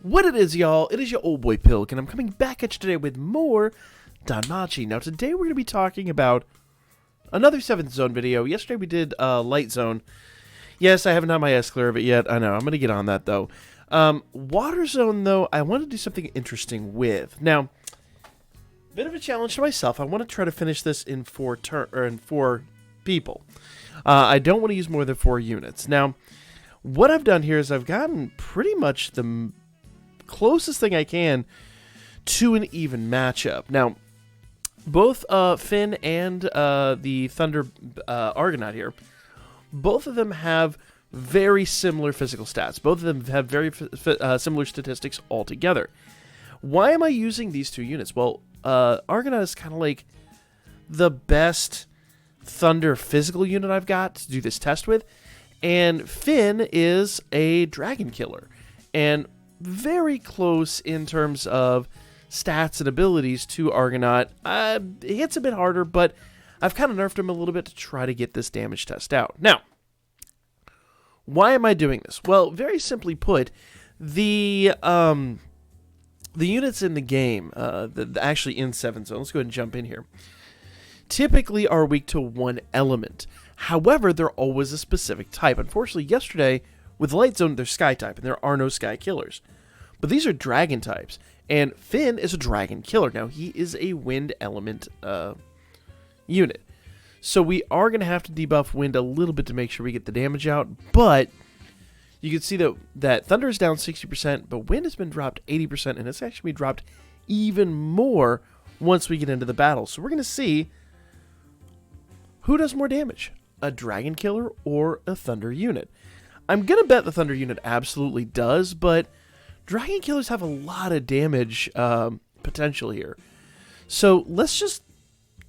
What it is, y'all, it is your old boy Pilk, and I'm coming back at you today with more Danmachi. Now, today we're going to be talking about another 7th Zone video. Yesterday we did Light Zone. Yes, I haven't had my S-Clear of it yet. I know, I'm going to get on that, though. Water Zone, though, I want to do something interesting with. Now, bit of a challenge to myself. I want to try to finish this in 4 people. I don't want to use more than 4 units. Now, what I've done here is I've gotten pretty much the closest thing I can to an even matchup. Now, both Finn and the Thunder Argonaut here, both of them have very similar physical stats. Both of them have very similar statistics altogether. Why am I using these 2 units? Well, Argonaut is kind of like the best Thunder physical unit I've got to do this test with, and Finn is a dragon killer, and very close in terms of stats and abilities to Argonaut. It hits a bit harder, but I've kind of nerfed him a little bit to try to get this damage test out. Now, why am I doing this? Well, very simply put, the units in the game, actually in 7th Zone, let's go ahead and jump in here, typically are weak to one element. However, they're always a specific type. Unfortunately, yesterday, with Light Zone, they're Sky type, and there are no Sky killers. But these are Dragon types, and Finn is a Dragon killer. Now, he is a Wind element unit. So we are going to have to debuff Wind a little bit to make sure we get the damage out, but you can see that Thunder is down 60%, but Wind has been dropped 80%, and it's actually been dropped even more once we get into the battle. So we're going to see who does more damage, a Dragon killer or a Thunder unit. I'm going to bet the Thunder unit absolutely does, but Dragon killers have a lot of damage potential here. So let's just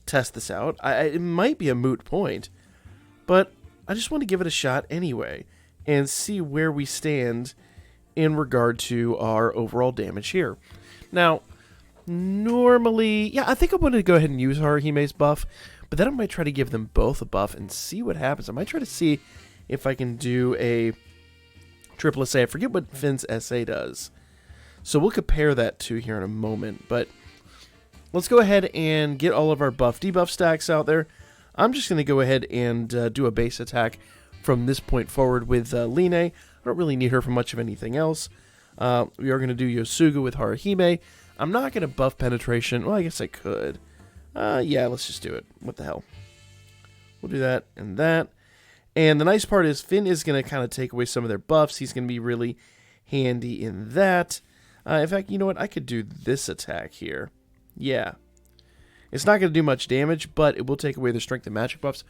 test this out. It might be a moot point, but I just want to give it a shot anyway and see where we stand in regard to our overall damage here. Now, normally, yeah, I think I'm going to go ahead and use Haruhime's buff, but then I might try to give them both a buff and see what happens. I might try to see if I can do a triple SA. I forget what Finn's SA does. So we'll compare that to here in a moment. But let's go ahead and get all of our buff debuff stacks out there. I'm just going to go ahead and do a base attack from this point forward with Line. I don't really need her for much of anything else. We are going to do Yosuga with Haruhime. I'm not going to buff penetration. Well, I guess I could. Yeah, let's just do it. What the hell? We'll do that and that. And the nice part is Finn is going to kind of take away some of their buffs. He's going to be really handy in that. In fact, you know what? I could do this attack here. Yeah. It's not going to do much damage, but it will take away their strength and magic buffs,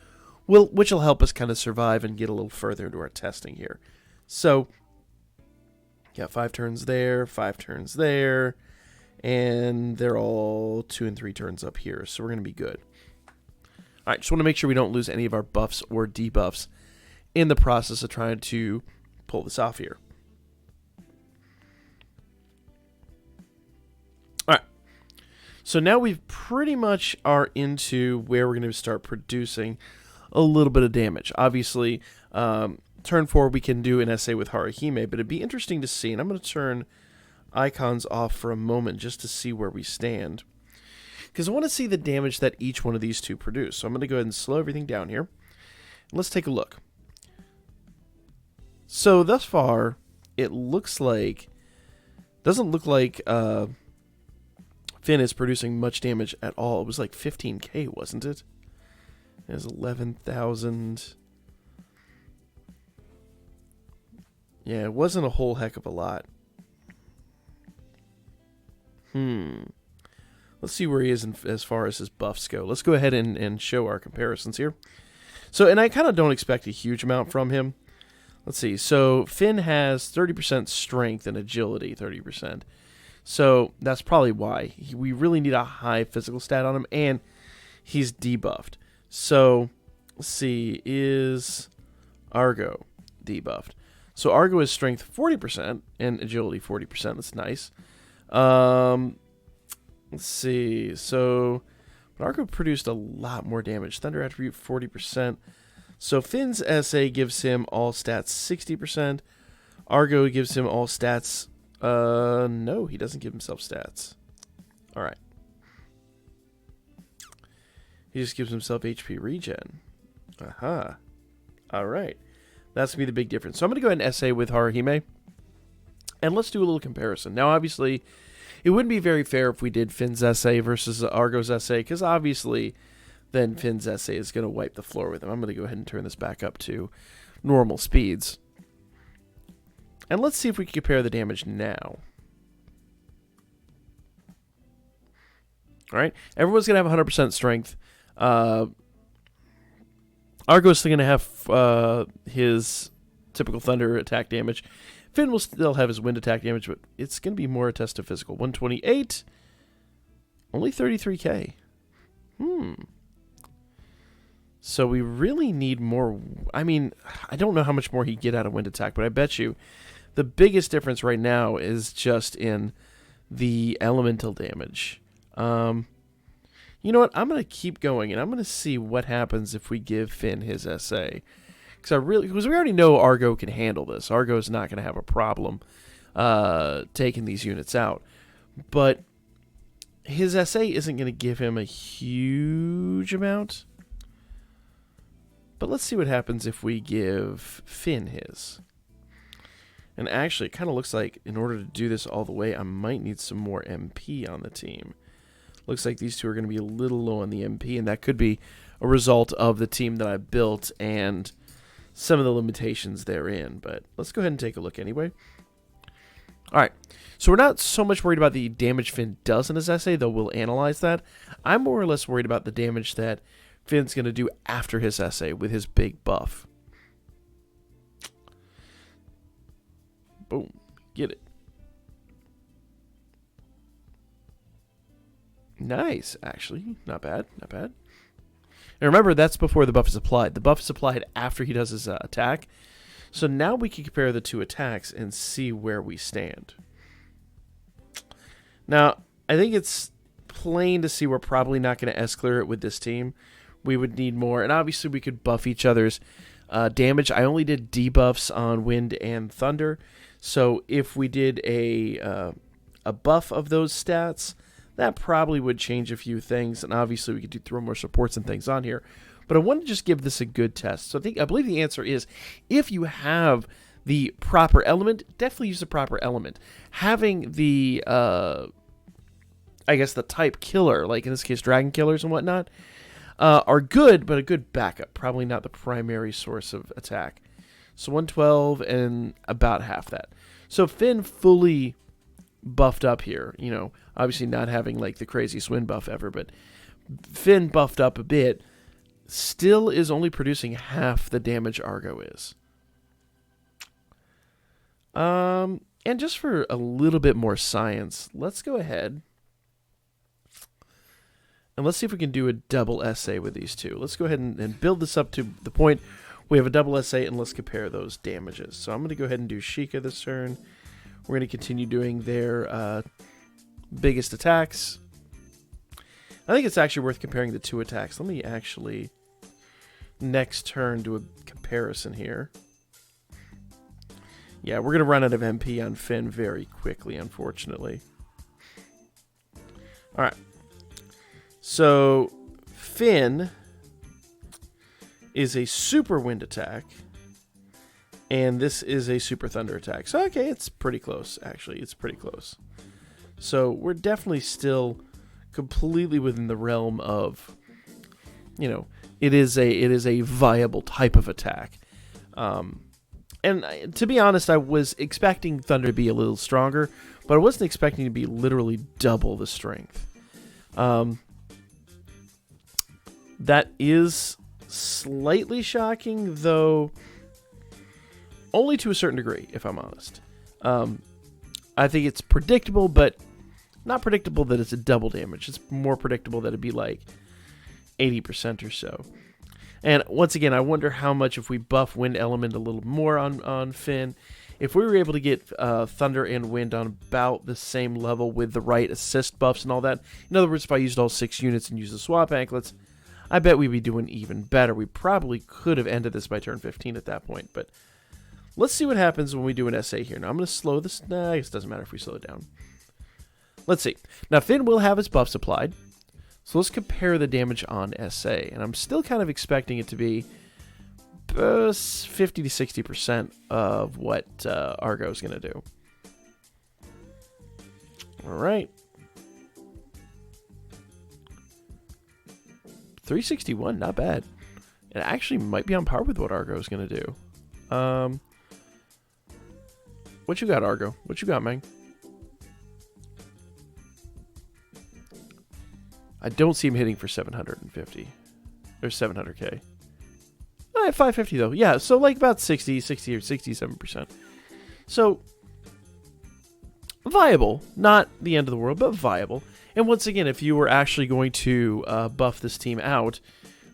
which will help us kind of survive and get a little further into our testing here. So, yeah, 5 turns there, 5 turns there, and they're all 2 and 3 turns up here, so we're going to be good. Alright, just want to make sure we don't lose any of our buffs or debuffs in the process of trying to pull this off here. Alright, so now we pretty much are into where we're going to start producing a little bit of damage. Obviously, turn 4 we can do an SA with Haruhime, but it'd be interesting to see, and I'm going to turn icons off for a moment just to see where we stand, because I want to see the damage that each one of these 2 produce. So I'm going to go ahead and slow everything down here. Let's take a look. So thus far, it looks like, doesn't look like Finn is producing much damage at all. It was like 15k, wasn't it? It was 11,000. Yeah, it wasn't a whole heck of a lot. Let's see where he is as far as his buffs go. Let's go ahead and show our comparisons here. So, and I kind of don't expect a huge amount from him. Let's see. So, Finn has 30% strength and agility, 30%. So, that's probably why. We really need a high physical stat on him, and he's debuffed. So, let's see. Is Argo debuffed? So, Argo is strength 40% and agility 40%. That's nice. Let's see. So, Argo produced a lot more damage. Thunder attribute 40%. So Finn's SA gives him all stats 60%. Argo gives him all stats No, he doesn't give himself stats. All right. He just gives himself HP regen. Aha. All right. That's going to be the big difference. So I'm going to go ahead and SA with Haruhime. And let's do a little comparison. Now, obviously, it wouldn't be very fair if we did Finn's SA versus Argo's SA, because obviously then Finn's SA is going to wipe the floor with him. I'm going to go ahead and turn this back up to normal speeds. And let's see if we can compare the damage now. All right. Everyone's going to have 100% strength. Argo's still going to have his typical thunder attack damage. Finn will still have his wind attack damage, but it's going to be more a test of physical. 128. Only 33k. So we really need more. I mean, I don't know how much more he'd get out of wind attack, but I bet you the biggest difference right now is just in the elemental damage. You know what? I'm going to keep going, and I'm going to see what happens if we give Finn his SA. Because we already know Argo can handle this. Argo's not going to have a problem taking these units out. But his SA isn't going to give him a huge amount. But let's see what happens if we give Finn his. And actually, it kind of looks like in order to do this all the way, I might need some more MP on the team. Looks like these two are going to be a little low on the MP, and that could be a result of the team that I built and some of the limitations therein. But let's go ahead and take a look anyway. All right, so we're not so much worried about the damage Finn does in his SA, though we'll analyze that. I'm more or less worried about the damage that Finn's going to do after his SA with his big buff. Boom. Get it. Nice, actually. Not bad, not bad. And remember, that's before the buff is applied. The buff is applied after he does his attack. So now we can compare the two attacks and see where we stand. Now, I think it's plain to see we're probably not going to S-clear it with this team. We would need more. And obviously, we could buff each other's damage. I only did debuffs on Wind and Thunder. So if we did a buff of those stats, that probably would change a few things, and obviously we could throw more supports and things on here. But I want to just give this a good test. So I believe the answer is, if you have the proper element, definitely use the proper element. Having the, I guess the type killer, like in this case dragon killers and whatnot, are good, but a good backup. Probably not the primary source of attack. So 112 and about half that. So Finn fully buffed up here, you know, obviously not having like the craziest wind buff ever, but Finn buffed up a bit, still is only producing half the damage Argo is. And just for a little bit more science, let's go ahead and let's see if we can do a double SA with these two. Let's go ahead and build this up to the point we have a double SA, and let's compare those damages. So I'm going to go ahead and do Sheikah this turn. We're going to continue doing their biggest attacks. I think it's actually worth comparing the two attacks. Let me actually, next turn, do a comparison here. Yeah, we're going to run out of MP on Finn very quickly, unfortunately. Alright. So, Finn is a super wind attack. And this is a super thunder attack. So, okay, it's pretty close, actually. It's pretty close. So, we're definitely still completely within the realm of, you know, it is a viable type of attack. And to be honest, I was expecting Thunder to be a little stronger, but I wasn't expecting to be literally double the strength. That is slightly shocking, though only to a certain degree, if I'm honest. I think it's predictable, but not predictable that it's a double damage. It's more predictable that it'd be like 80% or so. And once again, I wonder how much if we buff Wind Element a little more on Finn, if we were able to get Thunder and Wind on about the same level with the right assist buffs and all that. In other words, if I used all 6 units and used the swap anklets, I bet we'd be doing even better. We probably could have ended this by turn 15 at that point, but Let's see what happens when we do an SA here. Now, I'm going to slow this. Nah, I guess it doesn't matter if we slow it down. Let's see. Now, Finn will have his buffs applied. So let's compare the damage on SA. And I'm still kind of expecting it to be 50 to 60% of what Argo is going to do. All right. 361, not bad. It actually might be on par with what Argo is going to do. What you got, Argo? What you got, man? I don't see him hitting for 750. Or 700k. 550 though. Yeah, so like about 60 or 67%. So, viable. Not the end of the world, but viable. And once again, if you were actually going to buff this team out,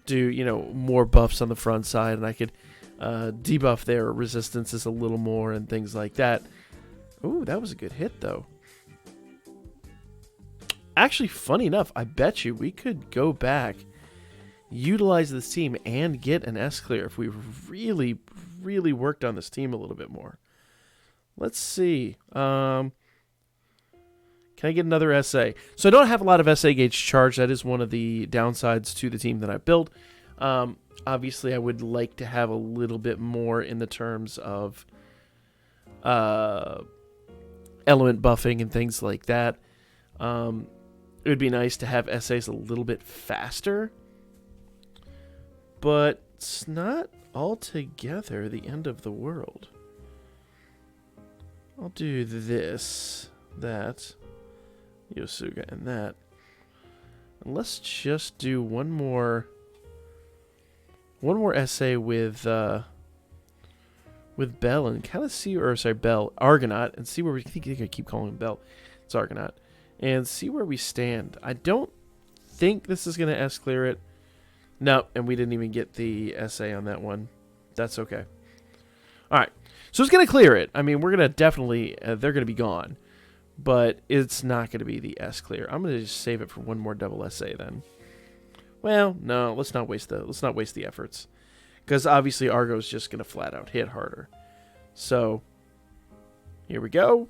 do, more buffs on the front side, and I could debuff their resistances a little more and things like that. Ooh, that was a good hit, though. Actually, funny enough, I bet you we could go back, utilize this team, and get an S clear if we really, really worked on this team a little bit more. Let's see. Can I get another SA? So I don't have a lot of SA gauge charge. That is one of the downsides to the team that I built. Obviously, I would like to have a little bit more in the terms of element buffing and things like that. It would be nice to have SAs a little bit faster. But it's not altogether the end of the world. I'll do this, that, Yosuga, and that. And let's just do one more essay with Bell and kind of see, or sorry, Bell, Argonaut, and see where we think I keep calling him Bell. It's Argonaut, and see where we stand. I don't think this is gonna S clear it. No, and we didn't even get the SA on that one. That's okay. All right, so it's gonna clear it. I mean, we're gonna definitely they're gonna be gone, but it's not gonna be the S clear. I'm gonna just save it for one more double SA then. Well, no, let's not waste the efforts, because obviously Argo's just gonna flat out hit harder. So here we go.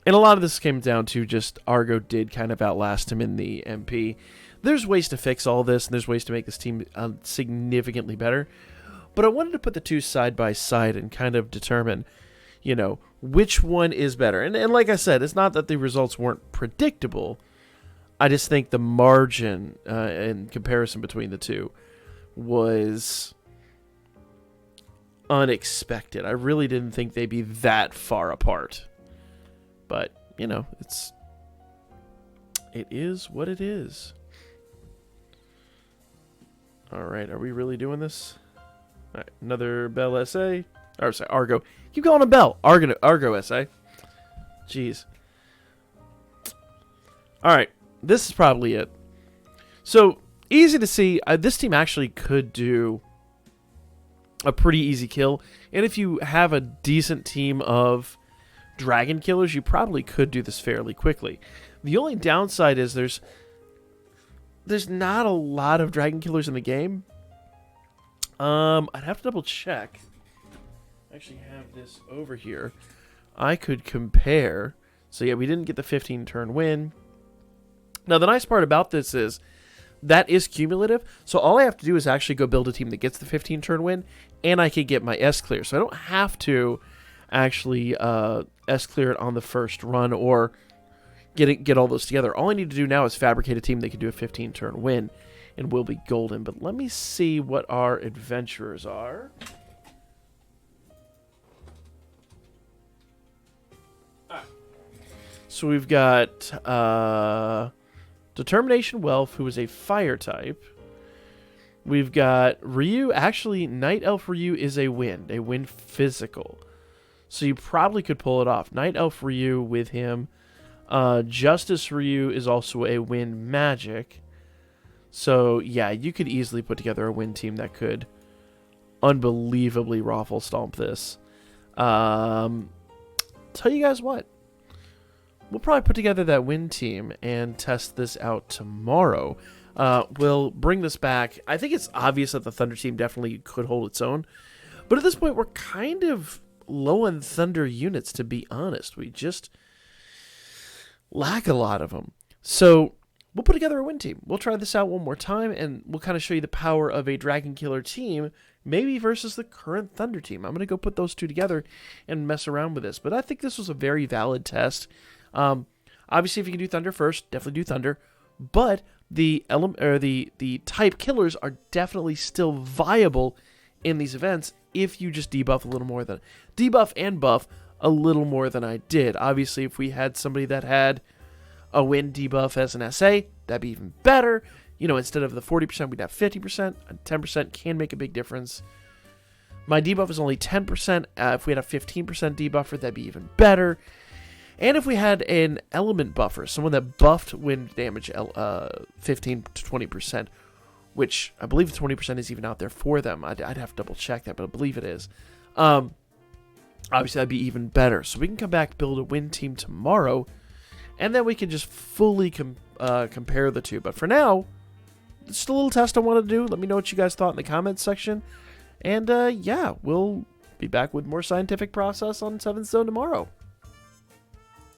And a lot of this came down to just Argo did kind of outlast him in the MP. There's ways to fix all this, and there's ways to make this team significantly better. But I wanted to put the two side by side and kind of determine, which one is better. And like I said, it's not that the results weren't predictable. I just think the margin in comparison between the two was unexpected. I really didn't think they'd be that far apart. But, it is what it is. All right, are we really doing this? All right, another Bell SA. Or, sorry, Argo. Keep calling him Bell. Argo SA. Jeez. All right, this is probably it. So, easy to see. This team actually could do a pretty easy kill. And if you have a decent team of dragon killers, you probably could do this fairly quickly. The only downside is there's not a lot of dragon killers in the game. I'd have to double check. I actually have this over here. I could compare. So yeah, we didn't get the 15 turn win. Now the nice part about this is that is cumulative. So all I have to do is actually go build a team that gets the 15 turn win, and I could get my S clear. So I don't have to actually S clear it on the first run or get all those together. All I need to do now is fabricate a team that can do a 15 turn win, and we'll be golden. But let me see what our adventurers are. So we've got Determination Wealth, who is a fire type. We've got Ryu. Actually, Night Elf Ryu is a wind physical. So you probably could pull it off. Night Elf Ryu with him. Justice Ryu is also a wind magic. So, yeah, you could easily put together a wind team that could unbelievably raffle stomp this. Tell you guys what. We'll probably put together that wind team and test this out tomorrow. We'll bring this back. I think it's obvious that the Thunder team definitely could hold its own. But at this point, we're kind of low on Thunder units, to be honest. We just lack a lot of them. So we'll put together a win team. We'll try this out one more time, and we'll kind of show you the power of a Dragon Killer team, maybe versus the current Thunder team. I'm going to go put those two together and mess around with this. But I think this was a very valid test. Obviously, if you can do Thunder first, definitely do Thunder. But the type killers are definitely still viable in these events if you just debuff a little more than debuff and buff a little more than I did. Obviously, if we had somebody that had a wind debuff as an SA, that'd be even better. You know, instead of the 40%, we'd have 50%. 10% can make a big difference. My debuff is only 10%. If we had a 15% debuffer, that'd be even better. And if we had an element buffer, someone that buffed wind damage 15 to 20%, which I believe 20% is even out there for them. I'd have to double check that, but I believe it is. Obviously, that'd be even better. So we can come back, build a win team tomorrow, and then we can just fully compare the two. But for now, it's just a little test I wanted to do. Let me know what you guys thought in the comments section. And yeah, we'll be back with more scientific process on 7th Zone tomorrow.